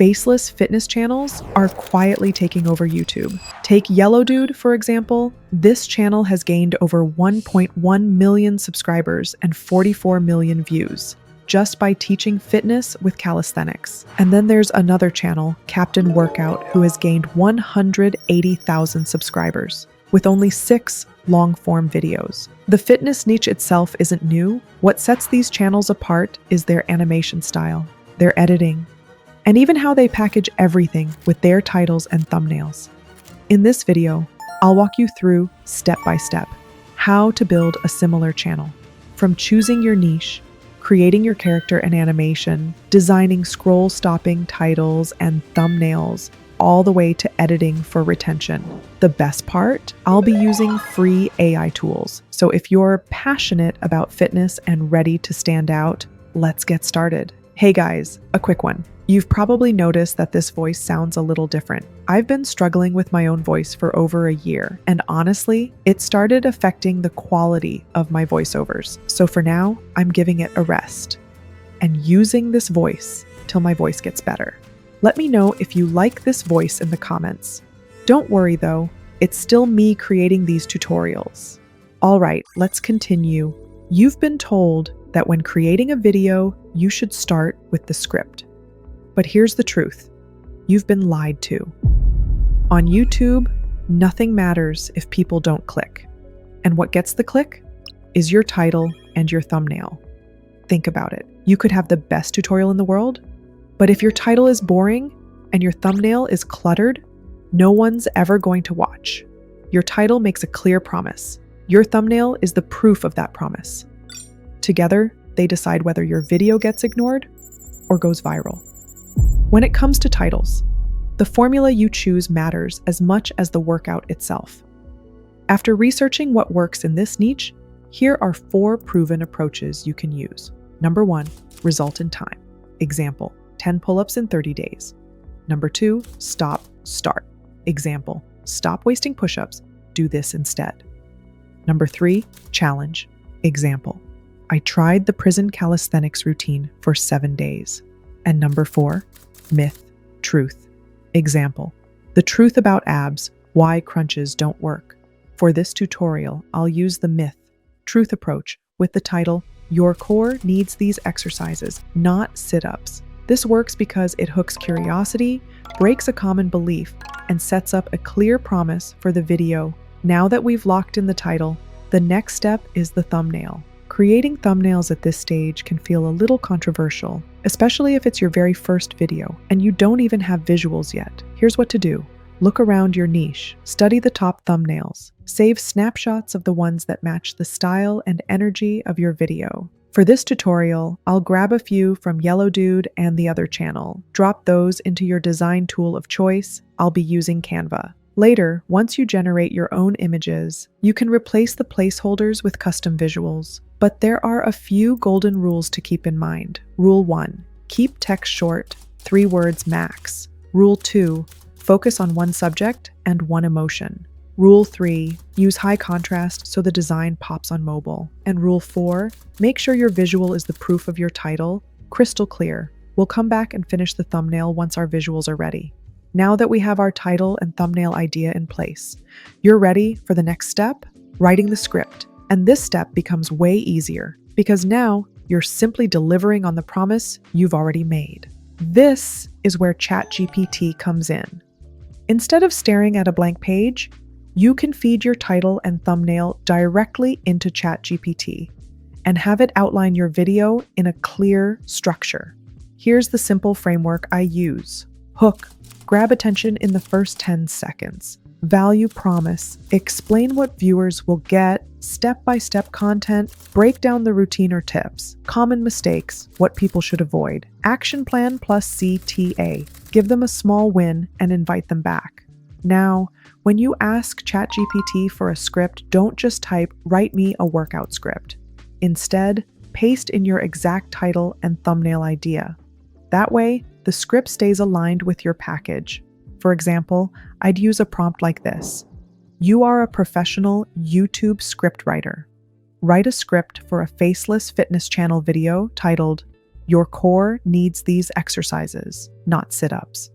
Faceless fitness channels are quietly taking over YouTube. Take Yellow Dude, for example. This channel has gained over 1.1 million subscribers and 44 million views just by teaching fitness with calisthenics. And then there's another channel, Captain Workout, who has gained 180,000 subscribers with only 6 long-form videos. The fitness niche itself isn't new. What sets these channels apart is their animation style, their editing, and even how they package everything with their titles and thumbnails. In this video, I'll walk you through, step by step, how to build a similar channel. From choosing your niche, creating your character and animation, designing scroll-stopping titles and thumbnails, all the way to editing for retention. The best part? I'll be using free AI tools. So if you're passionate about fitness and ready to stand out, let's get started. Hey guys, a quick one. You've probably noticed that this voice sounds a little different. I've been struggling with my own voice for over a year, and honestly, it started affecting the quality of my voiceovers. So for now, I'm giving it a rest and using this voice till my voice gets better. Let me know if you like this voice in the comments. Don't worry though, it's still me creating these tutorials. All right, let's continue. You've been told that when creating a video, you should start with the script. But here's the truth. You've been lied to. On YouTube, nothing matters if people don't click. And what gets the click is your title and your thumbnail. Think about it. You could have the best tutorial in the world, but if your title is boring and your thumbnail is cluttered, no one's ever going to watch. Your title makes a clear promise. Your thumbnail is the proof of that promise. Together, they decide whether your video gets ignored or goes viral. When it comes to titles, the formula you choose matters as much as the workout itself. After researching what works in this niche, here are 4 proven approaches you can use. Number 1, result in time. Example, 10 pull-ups in 30 days. Number 2, stop, start. Example, stop wasting push-ups, do this instead. Number 3, challenge. Example, I tried the prison calisthenics routine for 7 days. And number 4, myth, truth. Example, the truth about abs, why crunches don't work. For this tutorial, I'll use the myth, truth approach with the title, Your Core Needs These Exercises, Not Sit-Ups. This works because it hooks curiosity, breaks a common belief, and sets up a clear promise for the video. Now that we've locked in the title, the next step is the thumbnail. Creating thumbnails at this stage can feel a little controversial, especially if it's your very first video and you don't even have visuals yet. Here's what to do. Look around your niche, study the top thumbnails, save snapshots of the ones that match the style and energy of your video. For this tutorial, I'll grab a few from Yellow Dude and the other channel. Drop those into your design tool of choice. I'll be using Canva. Later, once you generate your own images, you can replace the placeholders with custom visuals. But there are a few golden rules to keep in mind. Rule 1, keep text short, 3 words max. Rule 2, focus on one subject and one emotion. Rule 3, use high contrast so the design pops on mobile. And Rule 4, make sure your visual is the proof of your title, crystal clear. We'll come back and finish the thumbnail once our visuals are ready. Now that we have our title and thumbnail idea in place, you're ready for the next step, writing the script. And this step becomes way easier because now you're simply delivering on the promise you've already made. This is where ChatGPT comes in. Instead of staring at a blank page, you can feed your title and thumbnail directly into ChatGPT and have it outline your video in a clear structure. Here's the simple framework I use. Hook. Grab attention in the first 10 seconds. Value promise. Explain what viewers will get. Step-by-step content. Break down the routine or tips. Common mistakes. What people should avoid. Action plan plus CTA. Give them a small win and invite them back. Now, when you ask ChatGPT for a script, don't just type, "Write me a workout script." Instead, paste in your exact title and thumbnail idea. That way, the script stays aligned with your package. For example, I'd use a prompt like this. You are a professional YouTube script writer. Write a script for a faceless fitness channel video titled, Your core needs these exercises, not sit-ups.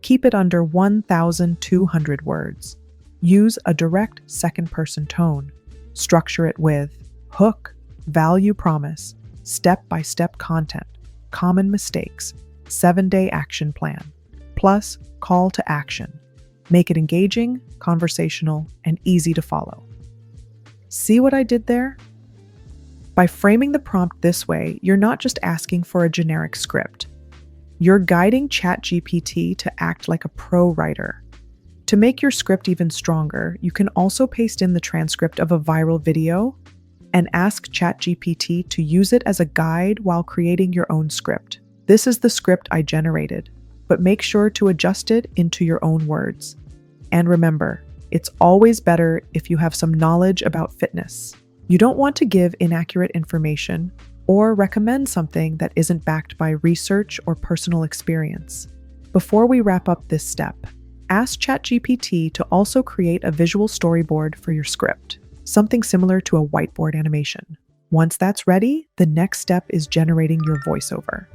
Keep it under 1,200 words. Use a direct second-person tone. Structure it with hook, value promise, step-by-step content, common mistakes, 7-day action plan, plus call to action. Make it engaging, conversational, and easy to follow. See what I did there? By framing the prompt this way, you're not just asking for a generic script. You're guiding ChatGPT to act like a pro writer. To make your script even stronger, you can also paste in the transcript of a viral video and ask ChatGPT to use it as a guide while creating your own script. This is the script I generated, but make sure to adjust it into your own words. And remember, it's always better if you have some knowledge about fitness. You don't want to give inaccurate information or recommend something that isn't backed by research or personal experience. Before we wrap up this step, ask ChatGPT to also create a visual storyboard for your script, something similar to a whiteboard animation. Once that's ready, the next step is generating your voiceover.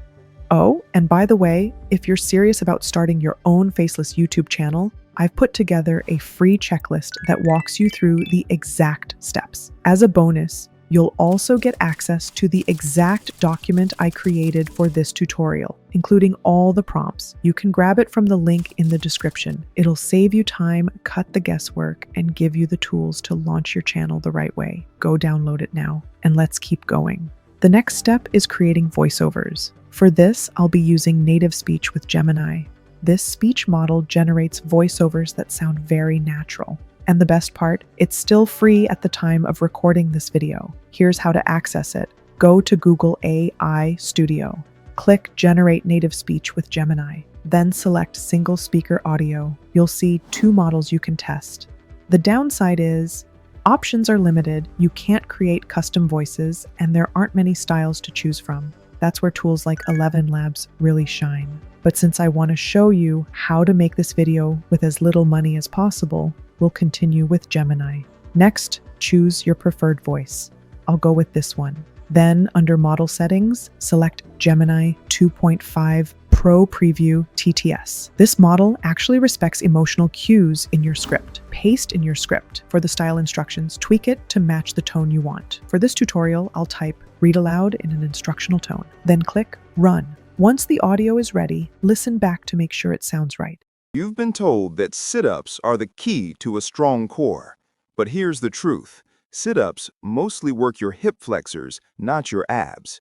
Oh, and by the way, if you're serious about starting your own Faceless YouTube channel, I've put together a free checklist that walks you through the exact steps. As a bonus, you'll also get access to the exact document I created for this tutorial, including all the prompts. You can grab it from the link in the description. It'll save you time, cut the guesswork, and give you the tools to launch your channel the right way. Go download it now, and let's keep going. The next step is creating voiceovers. For this, I'll be using native speech with Gemini. This speech model generates voiceovers that sound very natural. And the best part, it's still free at the time of recording this video. Here's how to access it. Go to Google AI Studio. Click Generate Native Speech with Gemini. Then select Single Speaker Audio. You'll see 2 models you can test. The downside is, options are limited, you can't create custom voices, and there aren't many styles to choose from. That's where tools like 11 Labs really shine. But since I want to show you how to make this video with as little money as possible, we'll continue with Gemini. Next, choose your preferred voice. I'll go with this one. Then, under Model Settings, select Gemini 2.5 Pro Preview TTS. This model actually respects emotional cues in your script. Paste in your script. For the style instructions, tweak it to match the tone you want. For this tutorial, I'll type read aloud in an instructional tone. Then click Run. Once the audio is ready, listen back to make sure it sounds right. You've been told that sit-ups are the key to a strong core. But here's the truth. Sit-ups mostly work your hip flexors, not your abs.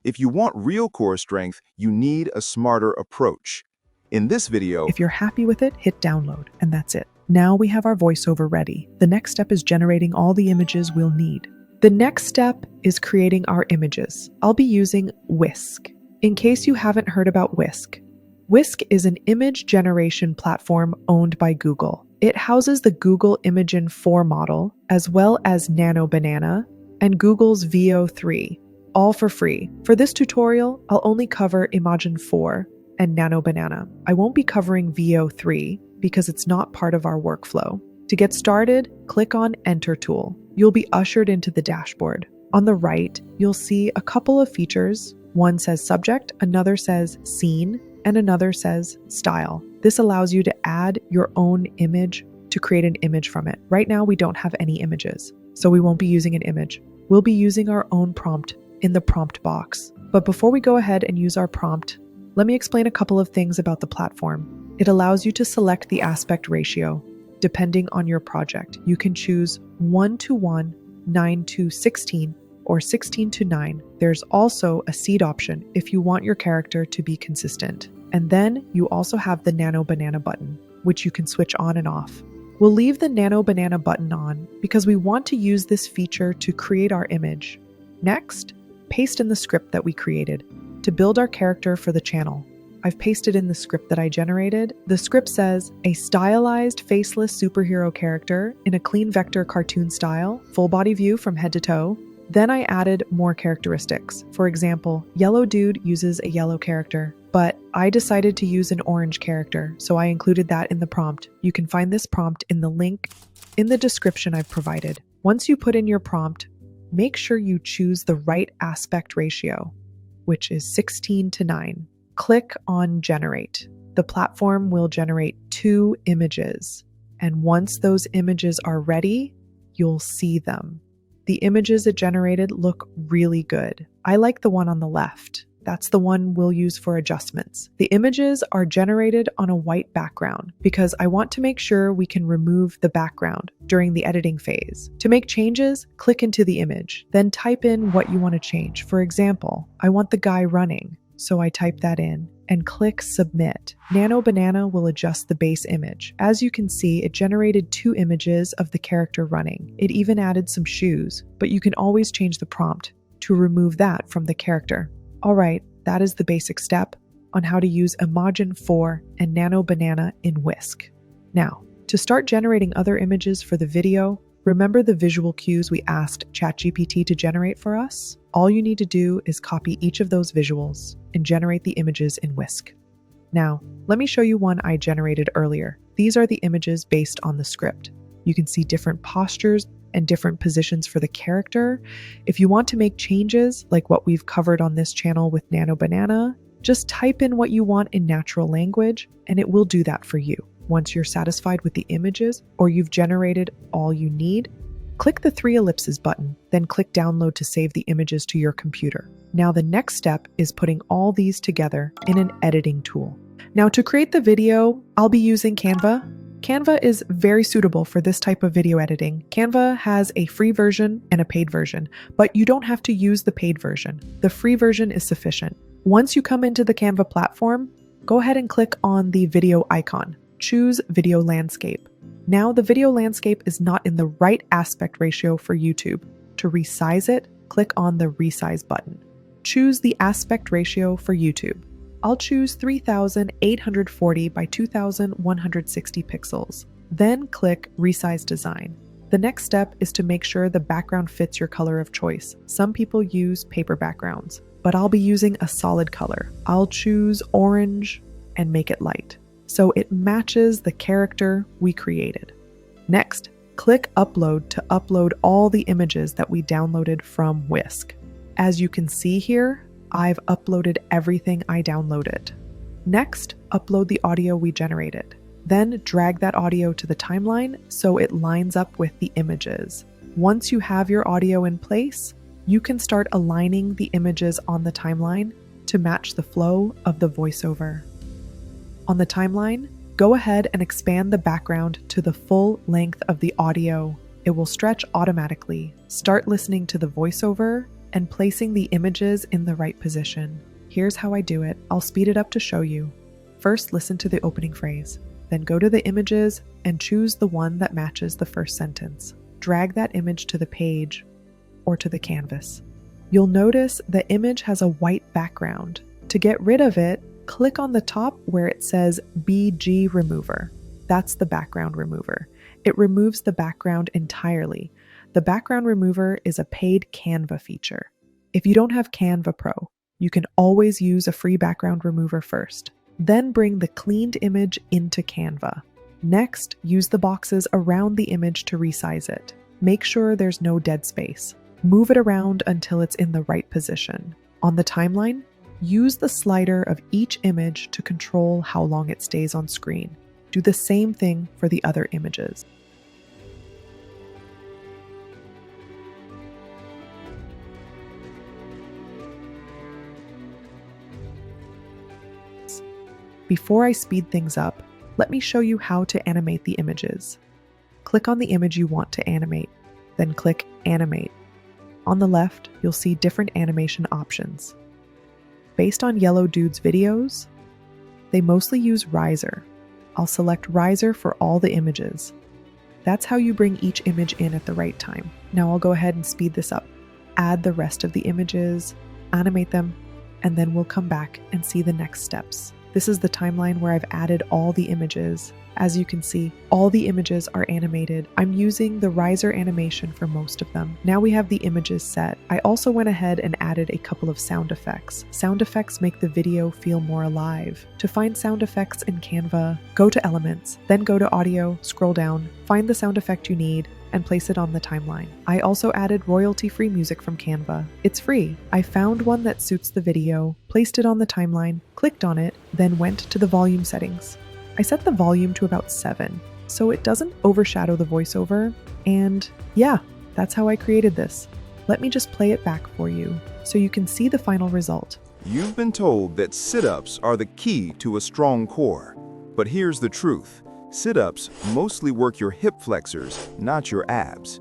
If you want real core strength, you need a smarter approach. In this video, if you're happy with it, hit download, and that's it. Now we have our voiceover ready. The next step is generating all the images we'll need. The next step is creating our images. I'll be using Whisk. In case you haven't heard about Whisk, Whisk is an image generation platform owned by Google. It houses the Google Imagen 4 model, as well as Nano Banana and Google's Veo 3, all for free. For this tutorial, I'll only cover Imagen 4 and Nano Banana. I won't be covering Veo 3 because it's not part of our workflow. To get started, click on Enter Tool. You'll be ushered into the dashboard. On the right, you'll see a couple of features. One says Subject, another says Scene, and another says Style. This allows you to add your own image to create an image from it. Right now, we don't have any images, so we won't be using an image. We'll be using our own prompt in the prompt box. But before we go ahead and use our prompt, let me explain a couple of things about the platform. It allows you to select the aspect ratio. Depending on your project, you can choose 1:1, 9:16, or 16:9. There's also a seed option if you want your character to be consistent. And then you also have the Nano Banana button, which you can switch on and off. We'll leave the Nano Banana button on because we want to use this feature to create our image. Next, paste in the script that we created to build our character for the channel. I've pasted in the script that I generated. The script says, a stylized faceless superhero character in a clean vector cartoon style, full body view from head to toe. Then I added more characteristics. For example, Yellow Dude uses a yellow character, but I decided to use an orange character, so I included that in the prompt. You can find this prompt in the link in the description I've provided. Once you put in your prompt, make sure you choose the right aspect ratio. which is 16:9. Click on Generate. The platform will generate 2 images, and once those images are ready, you'll see them. The images it generated look really good. I like the one on the left. That's the one we'll use for adjustments. The images are generated on a white background because I want to make sure we can remove the background during the editing phase. To make changes, click into the image, then type in what you want to change. For example, I want the guy running, so I type that in and click Submit. Nano Banana will adjust the base image. As you can see, it generated 2 images of the character running. It even added some shoes, but you can always change the prompt to remove that from the character. Alright, that is the basic step on how to use Imagen 4 and Nano Banana in Whisk. Now, to start generating other images for the video, remember the visual cues we asked ChatGPT to generate for us? All you need to do is copy each of those visuals and generate the images in Whisk. Now, let me show you one I generated earlier. These are the images based on the script. You can see different postures and different positions for the character. If you want to make changes, like what we've covered on this channel with Nano Banana, just type in what you want in natural language, and it will do that for you. Once you're satisfied with the images, or you've generated all you need, click the 3 ellipses button, then click Download to save the images to your computer. Now the next step is putting all these together in an editing tool. Now to create the video, I'll be using Canva. Canva is very suitable for this type of video editing. Canva has a free version and a paid version, but you don't have to use the paid version. The free version is sufficient. Once you come into the Canva platform, go ahead and click on the video icon. Choose Video Landscape. Now the video landscape is not in the right aspect ratio for YouTube. To resize it, click on the Resize button. Choose the aspect ratio for YouTube. I'll choose 3840 by 2160 pixels. Then click Resize Design. The next step is to make sure the background fits your color of choice. Some people use paper backgrounds, but I'll be using a solid color. I'll choose orange and make it light, so it matches the character we created. Next, click Upload to upload all the images that we downloaded from Whisk. As you can see here, I've uploaded everything I downloaded. Next, upload the audio we generated. Then drag that audio to the timeline so it lines up with the images. Once you have your audio in place, you can start aligning the images on the timeline to match the flow of the voiceover. On the timeline, go ahead and expand the background to the full length of the audio. It will stretch automatically. Start listening to the voiceover and placing the images in the right position. Here's how I do it. I'll speed it up to show you. First, listen to the opening phrase. Then go to the images and choose the one that matches the first sentence. Drag that image to the page or to the canvas. You'll notice the image has a white background. To get rid of it, click on the top where it says BG Remover. That's the background remover. It removes the background entirely. The background remover is a paid Canva feature. If you don't have Canva Pro, you can always use a free background remover first. Then bring the cleaned image into Canva. Next, use the boxes around the image to resize it. Make sure there's no dead space. Move it around until it's in the right position. On the timeline, use the slider of each image to control how long it stays on screen. Do the same thing for the other images. Before I speed things up, let me show you how to animate the images. Click on the image you want to animate, then click Animate. On the left, you'll see different animation options. Based on Yellow Dude's videos, they mostly use riser. I'll select riser for all the images. That's how you bring each image in at the right time. Now I'll go ahead and speed this up. Add the rest of the images, animate them, and then we'll come back and see the next steps. This is the timeline where I've added all the images. As you can see, all the images are animated. I'm using the riser animation for most of them. Now we have the images set. I also went ahead and added a couple of sound effects. Sound effects make the video feel more alive. To find sound effects in Canva, go to Elements, then go to Audio, scroll down, find the sound effect you need, and place it on the timeline. I also added royalty-free music from Canva. It's free. I found one that suits the video, placed it on the timeline, clicked on it, then went to the volume settings. I set the volume to about 7, so it doesn't overshadow the voiceover, and yeah, that's how I created this. Let me just play it back for you, so you can see the final result. You've been told that sit-ups are the key to a strong core. But here's the truth. Sit-ups mostly work your hip flexors, not your abs.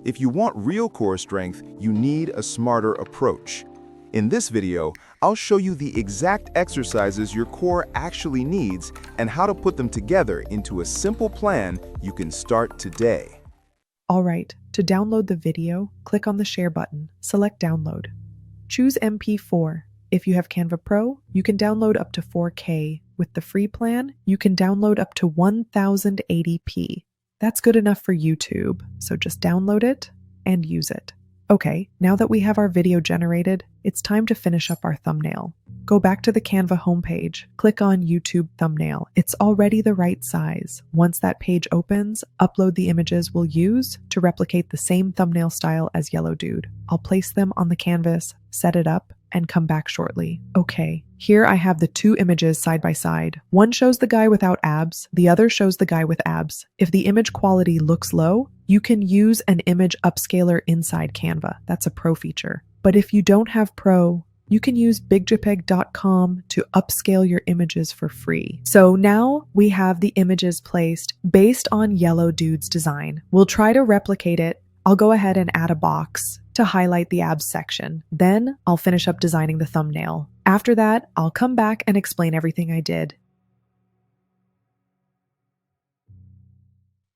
If you want real core strength, you need a smarter approach. In this video, I'll show you the exact exercises your core actually needs and how to put them together into a simple plan you can start today. All right, to download the video, click on the share button, select download. Choose MP4. If you have Canva Pro, you can download up to 4K. With the free plan, you can download up to 1080p. That's good enough for YouTube, so just download it and use it. Okay, now that we have our video generated, it's time to finish up our thumbnail. Go back to the Canva homepage, click on YouTube thumbnail. It's already the right size. Once that page opens, upload the images we'll use to replicate the same thumbnail style as Yellow Dude. I'll place them on the canvas, set it up, and come back shortly. Okay, here I have the two images side by side. One shows the guy without abs, the other shows the guy with abs. If the image quality looks low, you can use an image upscaler inside Canva. That's a pro feature. But if you don't have pro, you can use bigjpeg.com to upscale your images for free. So now we have the images placed based on Yellow Dude's design. We'll try to replicate it. I'll go ahead and add a box to highlight the abs section. Then I'll finish up designing the thumbnail. After that, I'll come back and explain everything I did.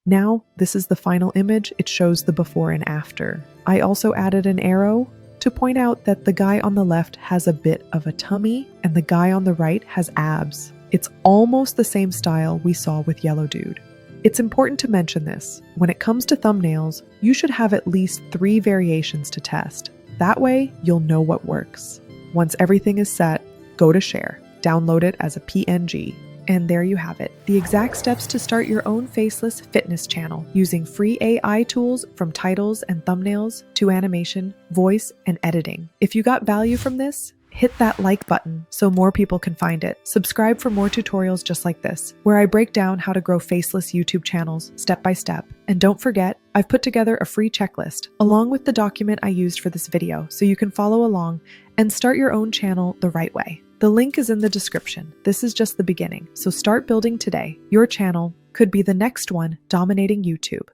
Now, this is the final image. It shows the before and after. I also added an arrow to point out that the guy on the left has a bit of a tummy and the guy on the right has abs. It's almost the same style we saw with Yellow Dude. It's important to mention this. When it comes to thumbnails, you should have at least 3 variations to test. That way, you'll know what works. Once everything is set, go to share, download it as a PNG, and there you have it. The exact steps to start your own faceless fitness channel using free AI tools from titles and thumbnails to animation, voice, and editing. If you got value from this, hit that like button so more people can find it. Subscribe for more tutorials just like this, where I break down how to grow faceless YouTube channels step by step. And don't forget, I've put together a free checklist along with the document I used for this video so you can follow along and start your own channel the right way. The link is in the description. This is just the beginning, so start building today. Your channel could be the next one dominating YouTube.